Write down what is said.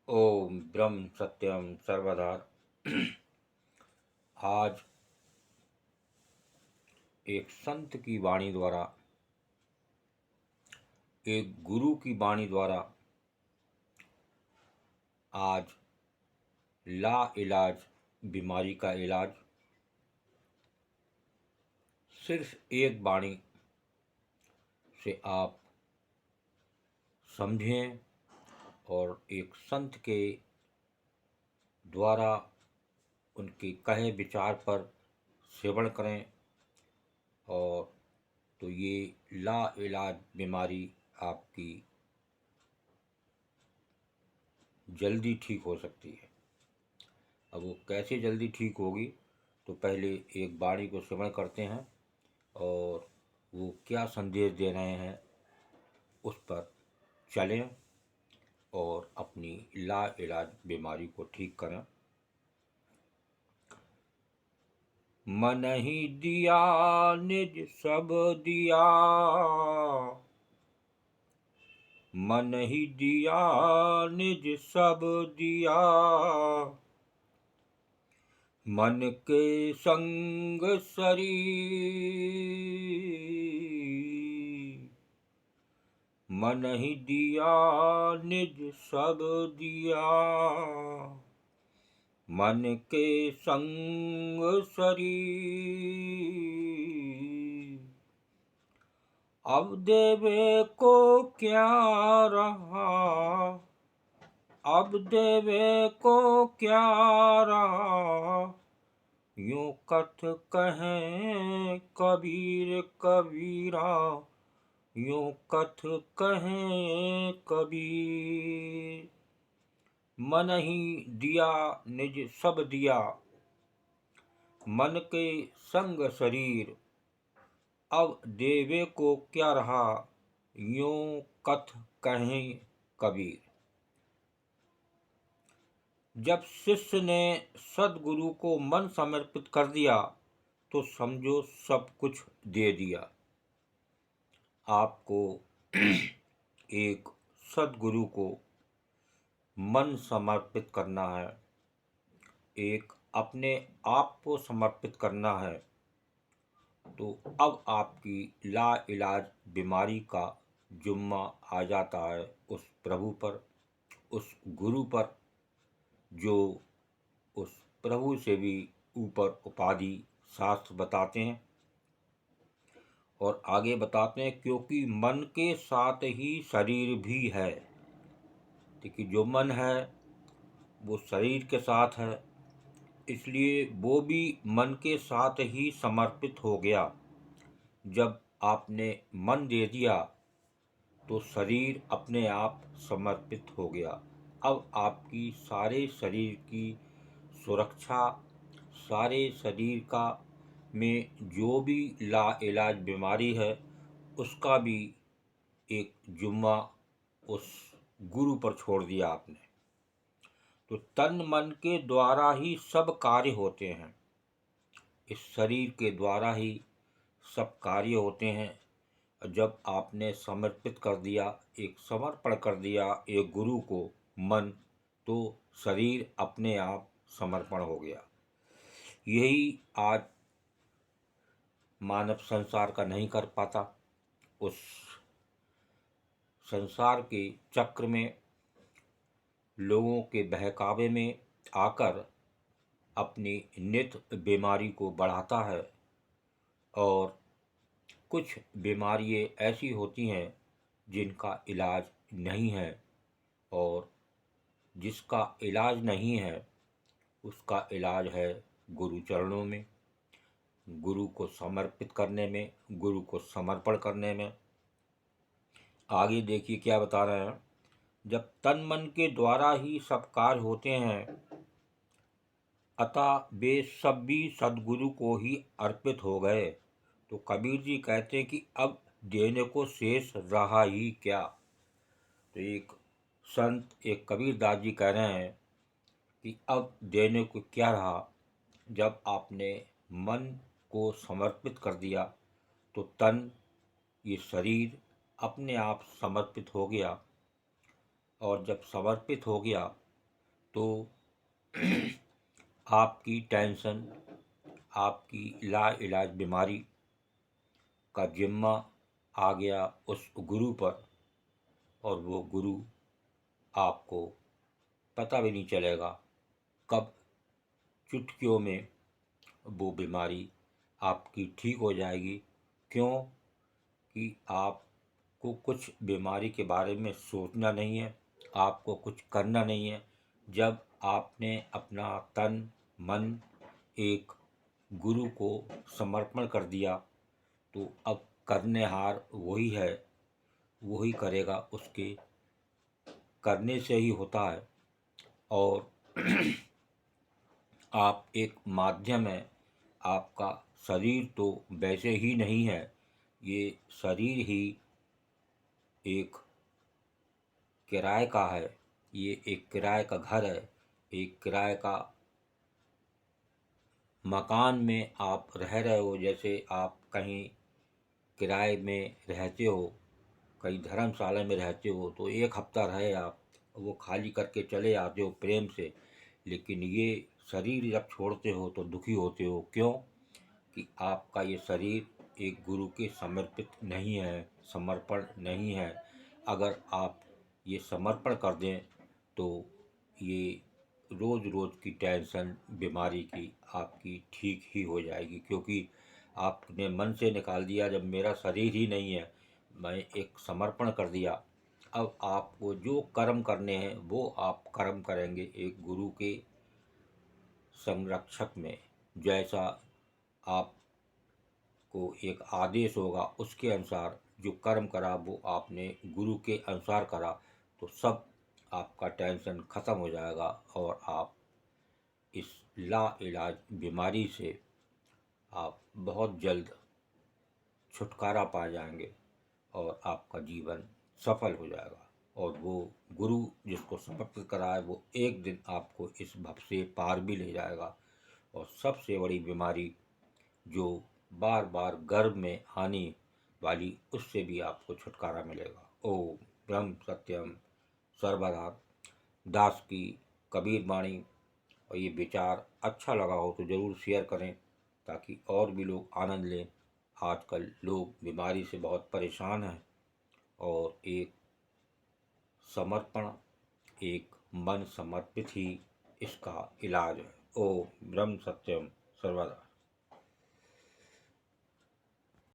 ओम ब्रह्म सत्यम सर्वदा। आज एक संत की वाणी द्वारा, एक गुरु की वाणी द्वारा आज ला इलाज बीमारी का इलाज सिर्फ एक वाणी से आप समझें और एक संत के द्वारा उनके कहे विचार पर सेवन करें और तो ये ला इलाज बीमारी आपकी जल्दी ठीक हो सकती है। अब वो कैसे जल्दी ठीक होगी, तो पहले एक वाणी को श्रवण करते हैं और वो क्या संदेश दे रहे हैं उस पर चलें और अपनी ला इलाज बीमारी को ठीक करें। मन ही दिया निज सब दिया, मन ही दिया निज सब दिया, मन के संग शरीर, मन ही दिया निज सब दिया, मन के संग शरीर। अब देवे को क्या रहा, अब देवे को क्या रहा, यूं कथ कहें कबीर कबीरा, यूं कथ कहें कबीर। मन ही दिया निज सब दिया, मन के संग शरीर, अब देवे को क्या रहा, यूं कथ कहें कबीर। जब शिष्य ने सद्गुरु को मन समर्पित कर दिया तो समझो सब कुछ दे दिया। आपको एक सद्गुरु को मन समर्पित करना है, एक अपने आप को समर्पित करना है, तो अब आपकी ला इलाज बीमारी का जुम्मा आ जाता है उस प्रभु पर, उस गुरु पर, जो उस प्रभु से भी ऊपर उपाधि शास्त्र बताते हैं। और आगे बताते हैं, क्योंकि मन के साथ ही शरीर भी है। देखिए, जो मन है वो शरीर के साथ है, इसलिए वो भी मन के साथ ही समर्पित हो गया। जब आपने मन दे दिया तो शरीर अपने आप समर्पित हो गया। अब आपकी सारे शरीर की सुरक्षा, सारे शरीर का में जो भी ला इलाज बीमारी है उसका भी एक जुम्मा उस गुरु पर छोड़ दिया आपने। तो तन मन के द्वारा ही सब कार्य होते हैं, इस शरीर के द्वारा ही सब कार्य होते हैं। जब आपने समर्पित कर दिया, एक समर्पण कर दिया एक गुरु को मन, तो शरीर अपने आप समर्पण हो गया। यही आज मानव संसार का नहीं कर पाता। उस संसार के चक्र में, लोगों के बहकावे में आकर अपनी नित बीमारी को बढ़ाता है। और कुछ बीमारियाँ ऐसी होती हैं जिनका इलाज नहीं है, और जिसका इलाज नहीं है उसका इलाज है गुरु चरणों में, गुरु को समर्पित करने में, गुरु को समर्पण करने में। आगे देखिए क्या बता रहे हैं। जब तन मन के द्वारा ही सब कार्य होते हैं, अतः वे सब भी सद्गुरु को ही अर्पित हो गए। तो कबीर जी कहते हैं कि अब देने को शेष रहा ही क्या। तो एक संत, एक कबीरदास जी कह रहे हैं कि अब देने को क्या रहा। जब आपने मन को समर्पित कर दिया तो तन, ये शरीर अपने आप समर्पित हो गया। और जब समर्पित हो गया तो आपकी टेंशन, आपकी लाइलाज बीमारी का जिम्मा आ गया उस गुरु पर, और वो गुरु आपको पता भी नहीं चलेगा कब चुटकियों में वो बीमारी आपकी ठीक हो जाएगी। क्यों कि आपको कुछ बीमारी के बारे में सोचना नहीं है, आपको कुछ करना नहीं है। जब आपने अपना तन मन एक गुरु को समर्पण कर दिया, तो अब करनेहार वही है, वही करेगा, उसके करने से ही होता है। और आप एक माध्यम है, आपका शरीर तो वैसे ही नहीं है, ये शरीर ही एक किराए का है, ये एक किराए का घर है, एक किराए का मकान में आप रह रहे हो। जैसे आप कहीं किराए में रहते हो, कहीं धर्मशाला में रहते हो, तो एक हफ्ता रहे आप, वो खाली करके चले आते हो प्रेम से। लेकिन ये शरीर जब छोड़ते हो तो दुखी होते हो। क्यों कि आपका ये शरीर एक गुरु के समर्पित नहीं है, समर्पण नहीं है। अगर आप ये समर्पण कर दें तो ये रोज़ रोज़ की टेंशन बीमारी की आपकी ठीक ही हो जाएगी। क्योंकि आपने मन से निकाल दिया, जब मेरा शरीर ही नहीं है, मैं एक समर्पण कर दिया। अब आपको जो कर्म करने हैं वो आप कर्म करेंगे एक गुरु के संरक्षक में। जैसा आपको एक आदेश होगा उसके अनुसार जो कर्म करा वो आपने गुरु के अनुसार करा, तो सब आपका टेंशन ख़त्म हो जाएगा और आप इस लाइलाज बीमारी से आप बहुत जल्द छुटकारा पा जाएंगे और आपका जीवन सफल हो जाएगा। और वो गुरु जिसको समर्पित करा है वो एक दिन आपको इस भव से पार भी ले जाएगा। और सबसे बड़ी बीमारी जो बार बार गर्भ में आने वाली, उससे भी आपको छुटकारा मिलेगा। ओम ब्रह्म सत्यम सर्वदा दास की कबीर वाणी। और ये विचार अच्छा लगा हो तो ज़रूर शेयर करें, ताकि और भी लोग आनंद लें। आजकल लोग बीमारी से बहुत परेशान हैं, और एक समर्पण, एक मन समर्पित ही इसका इलाज है। ओम ब्रह्म सत्यम सर्वदा।